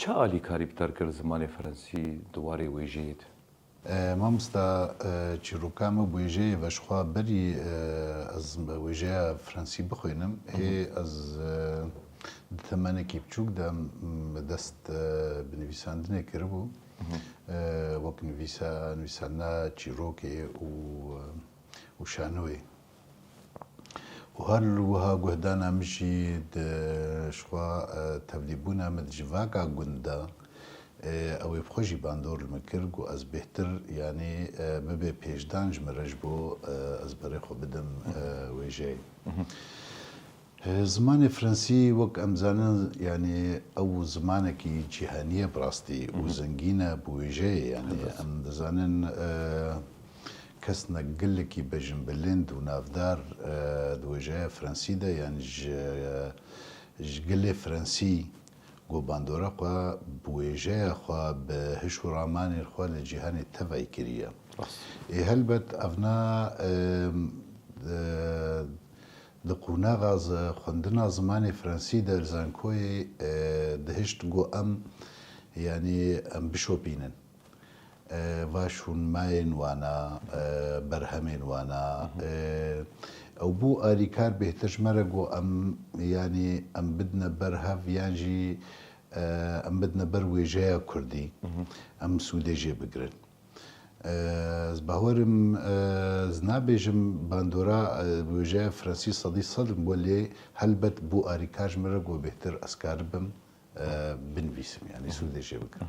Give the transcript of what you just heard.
چه آلیکاری بتر کرد زمانی فرانسی دواری ویژید؟ مامۆستا چیرۆکامە وێژەیە بەشخوا بەری ئەس بە وێژەیە فرانسی بخوێنم هێ ئەس تەمەنێکی بچووکدا دەست بنویساندنێ کردبوو وەک نویسانە چیرۆکێ و شانۆێ و هەر وها گوهدانا مژی شخوا تەبلیبوونا مدجڤاکا گوندا ئەوەی بخۆشی باندۆر کرد و ئەس بهتر یعنی ببێ پێشدانج مەرەش بۆ ئەس بەرێ خۆ بدەم وێژەی زمانی فرانسی وەک ئەمزانن یعنی ئەو زمانێکی جیهانیە بڕاستی و زەنگینە بۆ وێژەیە یعنی ئەم دەزانن کەس نەگەلێکی بەژن بلند و نافدار وێژەیە فرانسیدا یان گەلێ فرانسی گۆ باندۆرە خوا بوێژەیە خوا بە هش و ڕامانی خوا لە جیهانی تەڤای کردیە هەلبەت ئەڤنا di qunaxa xwendina zimanê Fransî de li Zankoyê dihişt got em yanî em bişopînin vaşûnmayên wana berhemên wana ew bû alîkar bêhtir ji me re got em yanî em bidine ber hev yan jî em bidine ber wêjeya Kurdî em Sûdê jê bigirin باوەرم نابێژم باندۆرا وێژەیە فرانسی سەدی سەدم بۆ لێ هەلبەت بۆ ئاریکاژ مرە گۆ بێتر ئەسکار بم بنویسم یعنی سوودێژێ بکەم